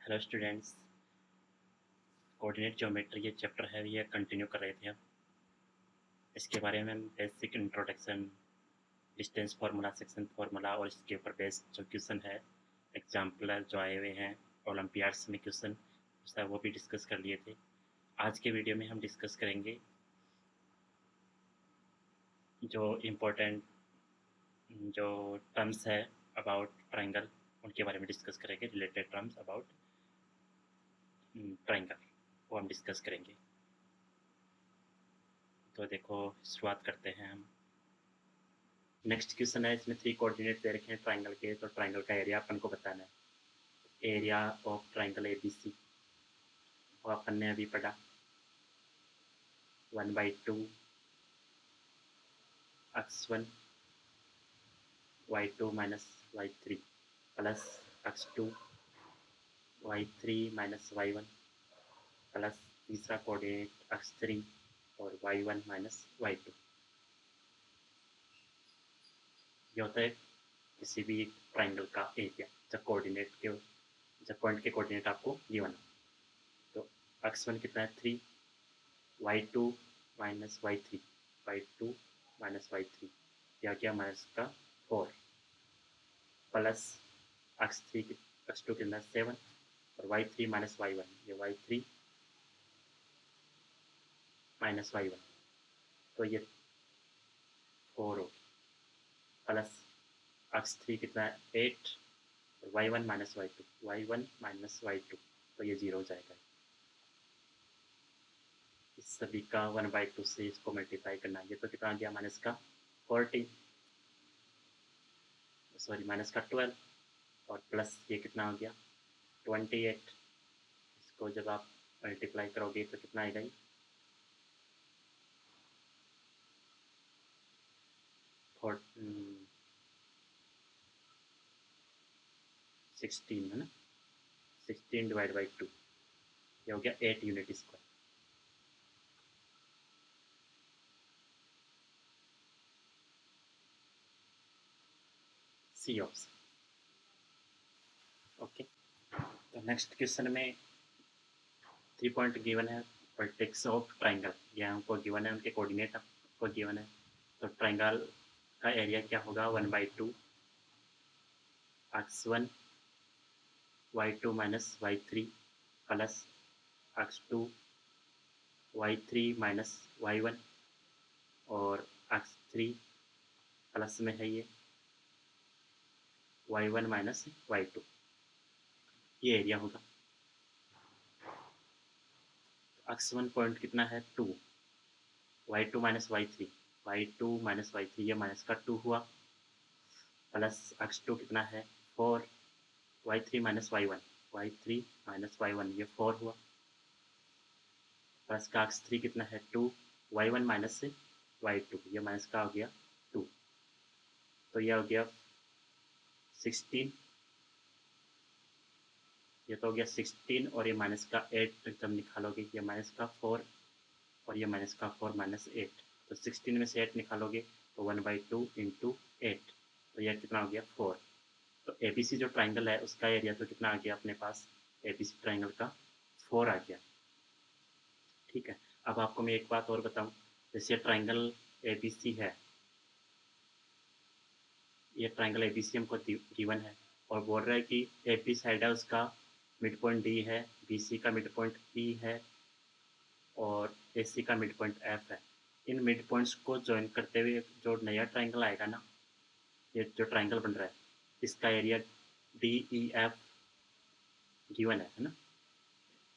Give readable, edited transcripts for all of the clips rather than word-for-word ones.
Hello students. Coordinate geometry ये chapter है, ये कंटिन्यू कर रहे थे हम। इसके बारे में हम basic introduction, distance formula, section formula और इसके ऊपर बेस्ड जो क्वेश्चन है, एग्जाम्पल जो आए हुए हैं ओलंपियाड्स में क्वेश्चन, उसका वो भी डिस्कस कर लिए थे। आज के वीडियो में हम डिस्कस करेंगे जो इम्पोर्टेंट जो टर्म्स है अबाउट ट्राइंगल, उनके बारे में डिस्कस करेंगे। रिलेटेड टर्म्स अबाउट ट्राइंगल वो हम डिस्कस करेंगे। तो देखो, शुरुआत करते हैं हम। नेक्स्ट क्वेश्चन है, इसमें 3 कोऑर्डिनेट दे रखे हैं ट्राइंगल के, तो ट्राइंगल का एरिया अपन को बताना है। एरिया ऑफ ट्राइंगल ABC वो अपन ने अभी पढ़ा 1/2 x1 y2 minus y3 plus x2 y3 minus y1 plus तीसरा कोऑर्डिनेट x3 और y1 माइनस y2। ये होता है किसी भी ट्राइंगल का एरिया जब पॉइंट के कोऑर्डिनेट आपको गिवन हो। तो x1 कितना है 3, y2 minus y3, y2 minus y3 या क्या माइनस का 4 प्लस x2 कितना 7 और y3 माइनस y1, ये y3 माइनस y1, तो ये 4 हो प्लस x3 कितना 8 और y1 minus y1 minus y2, तो ये 0 हो जाएगा। इस सभी का 1/2 से इसको मल्टीप्लाई करना, ये तो कितना आ गया माइनस का 40, सॉरी माइनस का 12 और प्लस ये कितना हो गया 28। इसको जब आप मल्टीप्लाई करोगे तो कितना आएगा ये 16 है ना, 16 डिवाइड बाई 2, ये हो गया 8 unit square. C option. Okay, तो नेक्स्ट क्वेश्चन में 3 पॉइंट गिवन है, वर्टेक्स ऑफ ट्राइंगल, ये हमको गिवन है, उनके कोऑर्डिनेट आपको गिवन है। तो ट्राइंगल का एरिया क्या होगा 1/2 x1 y2 minus y3 plus x2 y3 minus y1 और x3 प्लस में है ये y1 माइनस y2, ये एरिया होगा। x1 पॉइंट कितना है 2, y2 minus y3, y2 minus y3 ये माइनस का 2 हुआ प्लस x2 कितना है 4, y3 minus y1, y3 minus y1 ये 4 हुआ प्लस का x3 कितना है 2, y1 माइनस से y2 ये माइनस का हो गया 2, तो ये हो गया 16, ये तो हो गया 16 और ये माइनस का 8 जब निकालोगे, ये माइनस का 4 और ये माइनस का 4 माइनस 8, तो 16 में से 8 निकालोगे तो 1/2 इंटू 8, तो यह कितना हो गया 4। तो ABC जो ट्राइंगल है उसका एरिया तो कितना आ गया अपने पास, ABC ट्राइंगल का 4 आ गया। ठीक है, अब आपको मैं एक बात और बताऊं, जैसे ट्राइंगल ABC है, ये ट्राइंगल ABC हमको गिवन है और बोल रहा है कि AP साइड है उसका मिड पॉइंट D है, BC का मिड पॉइंट E है और AC का मिड पॉइंट F है। इन मिड पॉइंट्स को ज्वाइन करते हुए जो नया ट्राइंगल आएगा ना, ये जो ट्राइंगल बन रहा है इसका एरिया DEF गिवन है ना,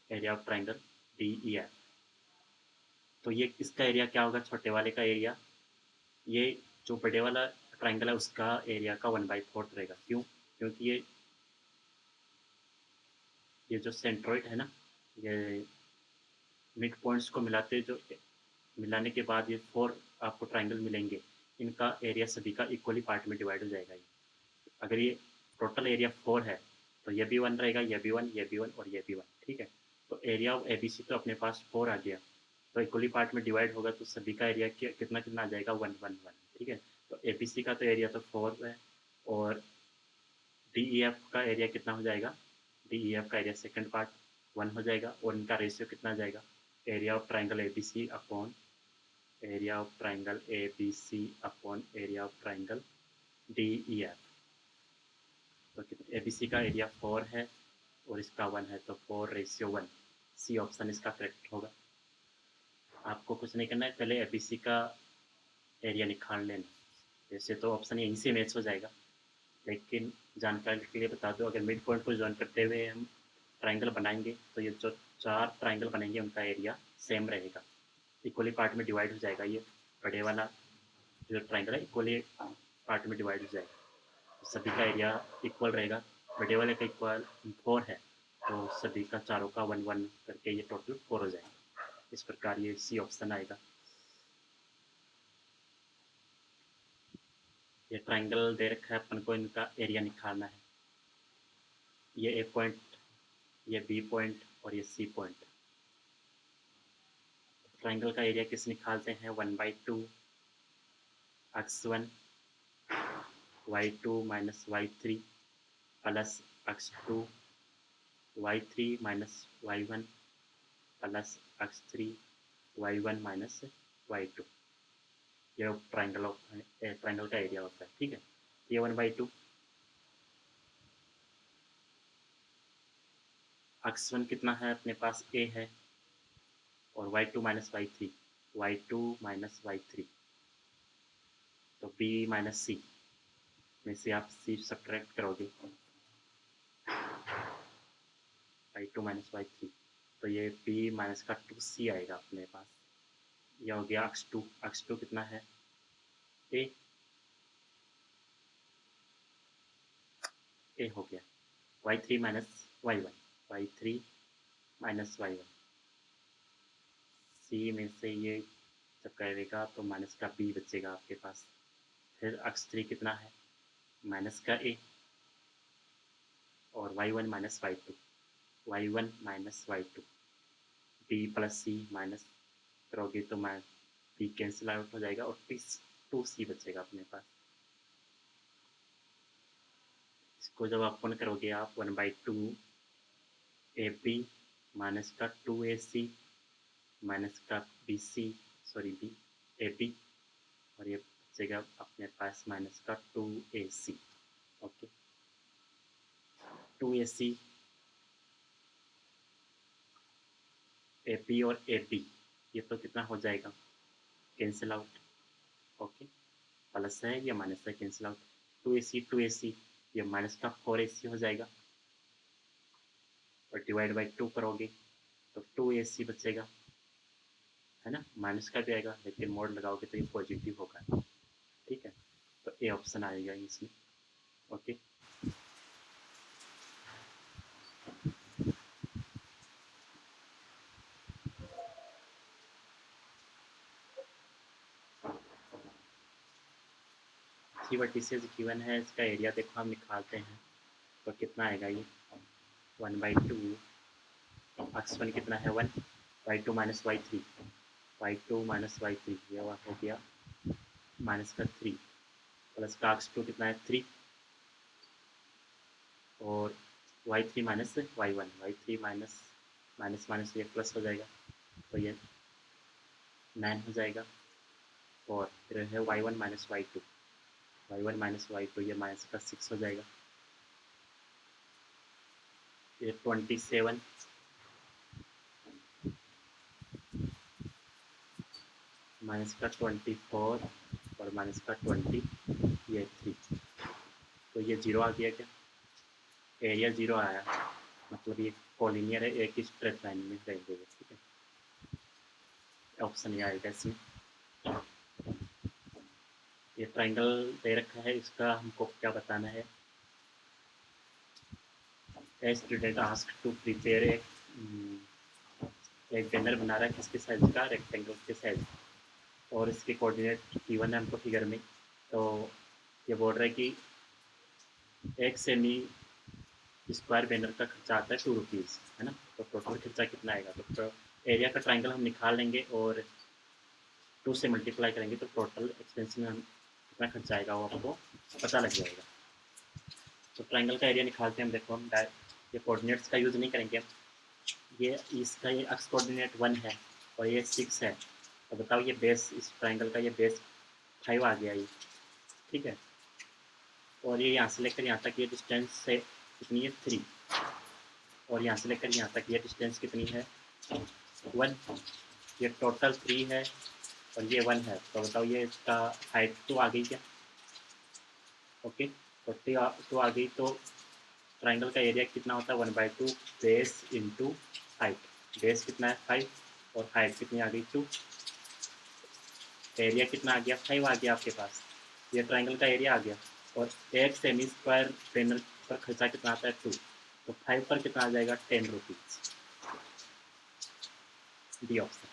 एरिया ऑफ ट्राइंगल DEF। तो ये इसका एरिया क्या होगा, छोटे वाले का एरिया, ये जो बड़े वाला ट्राइंगल है उसका एरिया का 1/4 रहेगा। क्यों? क्योंकि ये जो सेंट्रोइड है ना, ये मिड पॉइंट्स को मिलाने के बाद ये 4 आपको ट्राइंगल मिलेंगे, इनका एरिया सभी का इक्वली पार्ट में डिवाइड हो जाएगा। ये अगर ये टोटल एरिया 4 है तो ये भी 1 रहेगा, ये भी 1, ये भी 1 और ये भी 1। ठीक है, तो एरिया ऑफ ABC तो अपने पास 4 आ गया, तो इक्वली पार्ट में डिवाइड होगा तो सभी का एरिया कितना कितना आ जाएगा 1 1 1। ठीक है, तो ABC का तो एरिया तो 4 है और DEF का एरिया कितना हो जाएगा डी ई एफ का एरिया सेकंड पार्ट 1 हो जाएगा और इनका रेशियो कितना आ जाएगा, area of triangle A B C upon area of triangle A B C upon area of triangle D E F. तो ए बी सी का एरिया 4 है और इसका 1 है, तो 4:1, सी ऑप्शन इसका करेक्ट होगा। आपको कुछ नहीं करना है, पहले ए बी सी का एरिया निकाल लेना। वैसे तो ऑप्शन यहीं से मैच हो जाएगा, लेकिन जानकारी के लिए बता दो, अगर मिड पॉइंट को ज्वाइन करते हुए हम ट्राइंगल बनाएंगे तो ये जो 4 ट्राइंगल बनेंगे उनका एरिया सेम रहेगा, इक्वली पार्ट में डिवाइड हो जाएगा। ये बड़े वाला जो ट्राइंगल है इक्वली पार्ट में डिवाइड हो जाएगा, तो सभी का एरिया इक्वल रहेगा। बड़े वाले का इक्वल 4 है, तो सभी का चारों का 1 1 करके ये टोटल 4 हो जाएगा। इस प्रकार ये सी ऑप्शन आएगा। ये ट्राइंगल दे रखा है अपन को, इनका एरिया निकालना है। ये ए पॉइंट, ये बी पॉइंट और ये सी पॉइंट। ट्राइंगल का एरिया किस निकालते हैं, 1/2 x1 y2 minus y3 plus x2 y3 minus y1 plus x3 y1 minus y2। ये ट्राइंगल का एरिया होता है, ठीक है। ये 1/2 x1 कितना है अपने पास, a है, और y2 minus y3, y2 minus y3, तो b माइनस c में से आप c सब्ट्रैक्ट करोगे, y2 माइनस y3, तो ये b माइनस का 2c आएगा अपने पास। ये हो गया x2 कितना है, a हो गया, y3 minus y1, y3 minus y1, c में से ये जब करेगा तो माइनस का b बचेगा आपके पास। फिर x3 कितना है, माइनस का a, और y1 minus y2, y1 minus y2, b plus c minus करोगे तो b कैंसिल आउट हो जाएगा और 2c बचेगा अपने पास। इसको जब अपन करोगे आप 1/2 ab माइनस का 2ac माइनस का bc, सॉरी b ab, और ये बचेगा अपने पास माइनस का 2ac। ओके, 2ac ab और ab ये तो कितना हो जाएगा, कैंसिल आउट। ओके, प्लस है या माइनस है, कैंसिल आउट। 2ac ये माइनस का 4ac हो जाएगा, और डिवाइड बाई 2 करोगे तो 2ac बचेगा, है ना। माइनस का भी आएगा, लेकिन मोड लगाओगे तो ये पॉजिटिव होगा, ठीक है। तो ए ऑप्शन आएगा इसमें। ओके, थ्री वर्टिसेस गिवन है, इसका एरिया देखो हम निकालते हैं तो कितना आएगा, ये 1/2 x1 कितना है 1, y2 minus y3, y2 minus y3 ये हो गया माइनस का 3, प्लस का x2 कितना है 3, और y3 minus y1, y3 minus minus minus ये प्लस हो जाएगा, तो ये 9 हो जाएगा। और फिर है y1 minus y2, y1 minus y2 ये माइनस का 6 हो जाएगा, ये 27 माइनस का 24 और माइनस का 20 ये 3, तो ये 0 आ गया क्या, एरिया 0 आया, मतलब ये कॉलिनियर है, एक ही स्ट्रेट लाइन में रहेंगे, ठीक है। ऑप्शन ये आएगा इसमें। ये ट्राइंगल दे रखा है, इसका हमको क्या बताना है। A student ask to prepare एक बैनर बना रहा है, किसके साइज का, रेक्टेंगल के साइज, और इसके कोऑर्डिनेट गिवन है हमको फिगर में। तो ये बोल रहा है कि 1 सेमी स्क्वायर बैनर का खर्चा आता है 2 रुपीज़, है ना। तो टोटल खर्चा कितना आएगा, तो एरिया का ट्राइंगल हम निकाल लेंगे और 2 से मल्टीप्लाई करेंगे तो टोटल एक्सपेंस में हम कितना खर्चा आएगा वो आपको पता लग जाएगा। तो ट्राइंगल का एरिया निकालते हैं हम, देखो हम ये कोऑर्डिनेट्स का यूज़ नहीं करेंगे हम। ये इसका ये एक्स कोऑर्डिनेट 1 है और ये 6 है, तो बताओ ये बेस, इस ट्राइंगल का ये बेस 5 आ गया ये, ठीक है। और ये यहाँ से लेकर यहाँ तक ये डिस्टेंस से कितनी है 3, और यहाँ से लेकर यहाँ तक ये डिस्टेंस कितनी है 1, ये टोटल 3 है और ये 1 है, तो बताओ ये इसका हाइट 2 आ गई क्या? ओके, तो 2 आ गई, तो ट्राइंगल का एरिया कितना होता है 1/2 बेस इंटू हाइट। बेस कितना है 5 और हाइट कितनी आ गई 2, एरिया कितना आ गया 5 आ गया आपके पास, ये ट्राइंगल का एरिया आ गया। और एक सेमी स्क्वायर पैनल पर खर्चा कितना आता है 2, तो 5 पर कितना आ जाएगा 10 रुपीज़, डी ऑप्शन।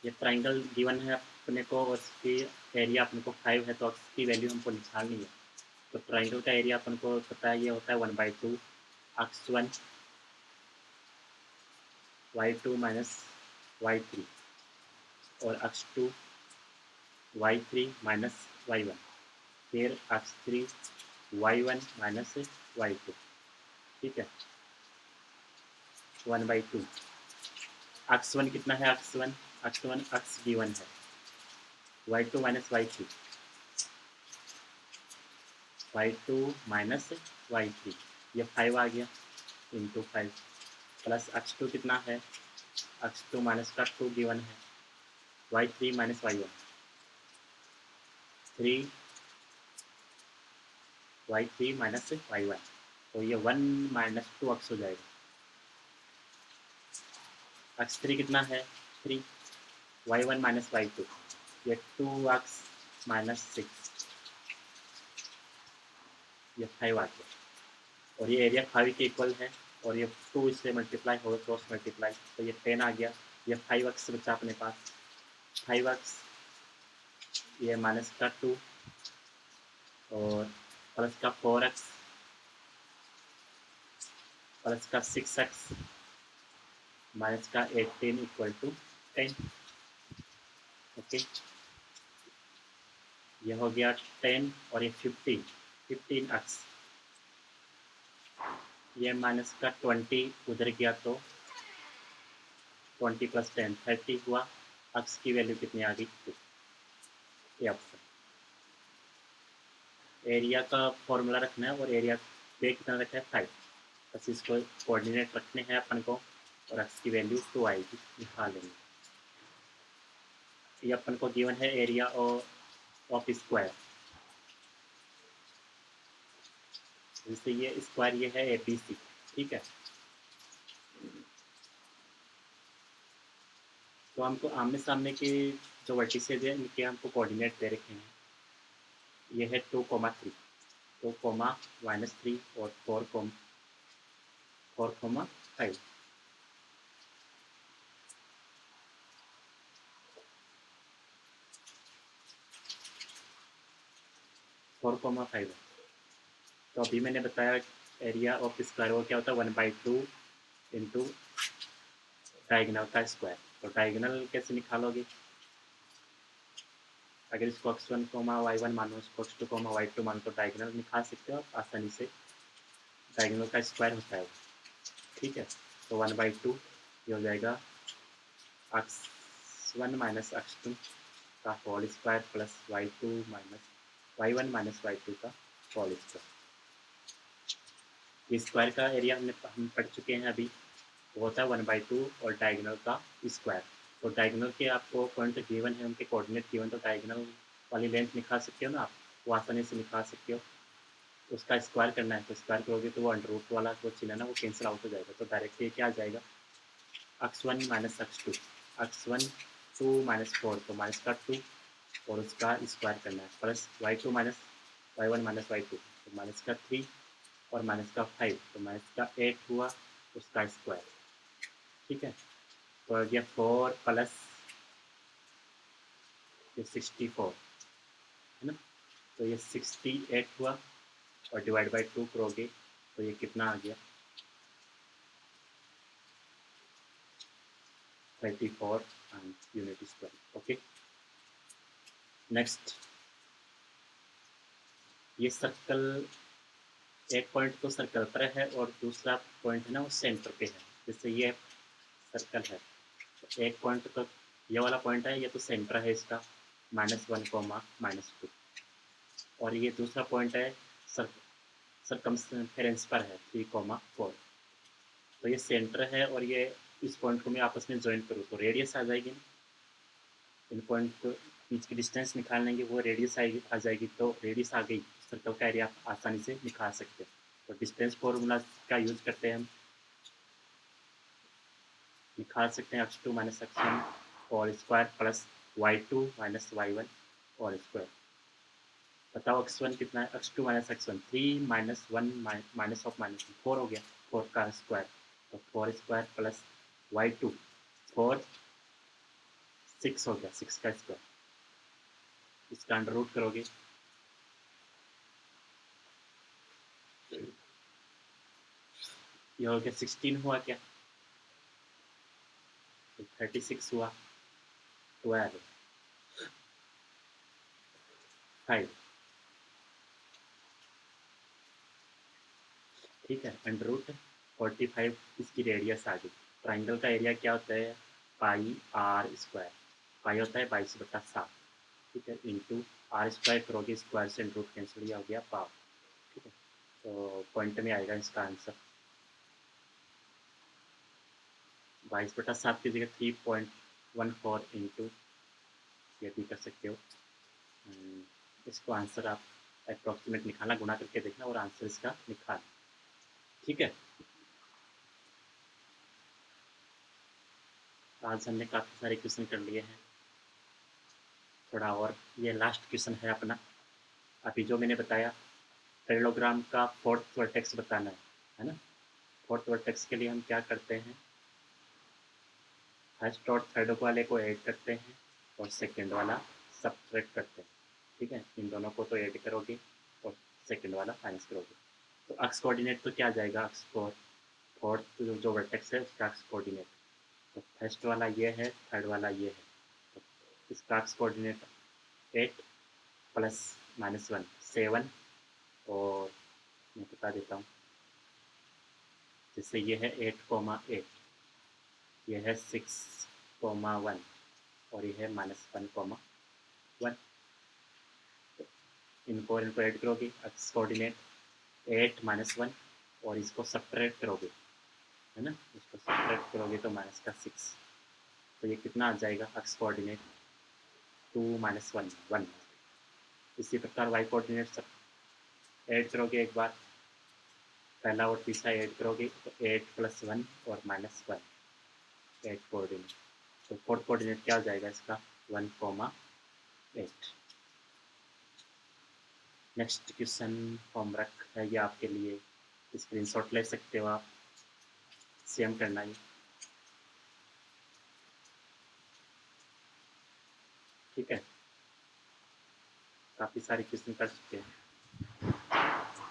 ये ट्राइंगल गिवन है अपने को और इसकी एरिया अपने को 5 है, तो इसकी वैल्यू हमको निकालनी है। तो ट्राइंगल का एरिया अपन को पता है ये होता है 1/2 x1 y2 माइनस y3 और x2 y3 माइनस y1, फिर x3 y1 माइनस y2, ठीक है 1/2। x1 कितना है x1 x गिवन है, y2 minus y3 y2 minus y3, ये 5 आ गया इंटू 5 प्लस x2 कितना है x2 माइनस का 2 गिवन है y3 minus y1 3 y3 minus y1, तो ये 1 माइनस 2x हो जाएगा। x3 कितना है 3 y1 माइनस y2, ये 2x माइनस 6, ये 5 आ गया और ये एरिया 5 के इक्वल है और ये 2 इससे मल्टीप्लाई हो क्रॉस मल्टीप्लाई, तो ये 10 आ गया। ये 5x बचा अपने पास 5x, ये माइनस का 2 और प्लस का 4x प्लस का 6x माइनस का 18 इक्वल टू 10। ओके, ये हो गया 10 और ये 15x, ये माइनस का 20 उधर गया तो 20 प्लस 10 30 हुआ, x की वैल्यू कितनी आ गई 2, ये ऑप्शन। एरिया का फॉर्मूला रखना है और एरिया पे कितना रखा है 5, बस इसको कोऑर्डिनेट रखने हैं अपन को और x की वैल्यू 2 आएगी, निकाल लेंगे। ये अपन को गिवन है एरिया ऑफ स्क्वायर, जैसे ये स्क्वायर ये है ABC, ठीक है। तो हमको आमने सामने के जो वर्टिसेज है इनके हमको कोऑर्डिनेट दे रखे हैं, ये है 2,3 2, -3 और 4,5, 4,5 है। तो अभी मैंने बताया एरिया ऑफ स्क्वायर वो क्या होता है 1/2 इंटू डायगोनल का स्क्वायर। तो डायगोनल कैसे निकालोगे, अगर इसको x1, y1 मानो, इसको x2, y2 मानो, तो डायगोनल निकाल सकते हो आप आसानी से, डायगोनल का स्क्वायर होता है, ठीक है। तो 1/2 ये हो जाएगा x1 माइनस x2 का whole square plus y1 minus y2 का होल स्क्वायर। स्क्वायर का एरिया हम पढ़ चुके हैं अभी, वो होता है 1/2 और डायगोनल का स्क्वायर। तो डायगोनल के आपको पॉइंट गिवन है, उनके कोऑर्डिनेट गिवन, तो डायगोनल वाली लेंथ निकाल सकते हो ना आप, वो आसानी से निकाल सकते हो। उसका स्क्वायर करना है तो स्क्वायर करोगे तो वो अंडर रूट वाला वो चिन्ह है ना वो कैंसिल आउट हो जाएगा, तो डायरेक्ट ये क्या आ जाएगा x1 minus x2, x1 2 minus 4 तो माइनस का 2 और उसका स्क्वायर करना है, plus y2 minus y1 minus y2 तो माइनस का 3 और माइनस का 5 तो माइनस का 8 हुआ उसका स्क्वायर, ठीक है। तो आ गया 4 प्लस 64 है ना, तो ये 68 हुआ और डिवाइड बाई 2 करोगे तो ये कितना आ गया 34 यूनिट स्क्वायर। ओके, नेक्स्ट ये सर्कल, एक पॉइंट तो सर्कल पर है और दूसरा पॉइंट है ना वो सेंटर पे है। जैसे ये सर्कल है, तो एक पॉइंट तो ये वाला पॉइंट है, ये तो सेंटर है इसका, -1, -2, और ये दूसरा पॉइंट है सरकमफेरेंस पर है 3, 4। तो ये सेंटर है और ये इस पॉइंट को मैं आपस में ज्वाइन करूँ तो रेडियस आ जाएगी ना। इन पॉइंट को बीच की डिस्टेंस निकालेंगे, वो रेडियस आ जाएगी, तो रेडियस आ गई, सर्कल का एरिया आप आसानी से निकाल सकते हैं। तो डिस्टेंस फॉर्मूला का यूज करते हैं हम, निकाल सकते हैं x2 - x1 और स्क्वायर प्लस y2 - y1 और स्क्वायर। बताओ x1 कितना है, x2 - x1 3 - 1 माइनस ऑफ -1 4 हो गया, 4 का स्क्वायर, तो 4 स्क्वायर प्लस y2 4 6 हो गया, 6 का स्क्वायर। इसका अंडर रूट करोगे, ये हो गया 16 हुआ क्या, 36 हुआ, 12 5, ठीक है, अंडर रूट 45 इसकी रेडियस आ गई। ट्राइंगल का एरिया क्या होता है, पाई आर स्क्वायर, पाई होता है 22/7, ठीक है, इंटू आर स्क्वायर करोगे, स्क्वायर से अंडर रूट कैंसिल हो गया पाव, ठीक है। तो पॉइंट में आएगा इसका आंसर 22/7 की जगह 3.14 इंटू, ये भी कर सकते हो। इसको आंसर आप अप्रॉक्सीमेट निकालना, गुणा करके देखना और आंसर इसका निकालना, ठीक है। आज हमने काफ़ी सारे क्वेश्चन कर लिए हैं, थोड़ा और ये लास्ट क्वेश्चन है अपना। अभी जो मैंने बताया पैरेललोग्राम का फोर्थ वर्टेक्स बताना है ना। फोर्थ वर्टेक्स के लिए हम क्या करते हैं, फर्स्ट और थर्ड वाले को ऐड करते हैं और सेकंड वाला सब्ट्रैक्ट करते हैं, ठीक है। इन दोनों को तो ऐड करोगे और सेकंड वाला माइनस करोगे, तो अक्स कोऑर्डिनेट तो क्या आ जाएगा, अक्स फॉर फोर्थ जो वर्टेक्स है उसका अक्स कोऑर्डिनेट, तो फर्स्ट वाला ये है, थर्ड वाला ये है, तो इसका अक्स कोऑर्डिनेट 8 प्लस -1 7, और मैं बता देता हूँ, जैसे ये है 8,8, ये है 6,1 और ये है -1,1। इनको ऐड करोगे, एक्स कोऑर्डिनेट 8 -1 और इसको सब्ट्रैक्ट करोगे, है ना, इसको सब्ट्रैक्ट करोगे तो माइनस का 6, तो ये कितना आ जाएगा, एक्स कोऑर्डिनेट 2 - 1 1। इसी प्रकार वाई कोऑर्डिनेट सब ऐड करोगे एक बार, पहला और तीसरा ऐड करोगे तो 8 + 1 और -1, 8 कोऑर्डिनेट, तो फोर्थ कोऑर्डिनेट क्या हो जाएगा इसका, 1,8। नेक्स्ट क्वेश्चन होमवर्क है ये आपके लिए, स्क्रीनशॉट ले सकते हो आप, सेम करना है, ठीक है। काफ़ी सारे क्वेश्चन कर चुके हैं,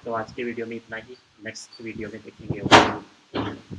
तो आज के वीडियो में इतना ही, नेक्स्ट वीडियो में देखेंगे।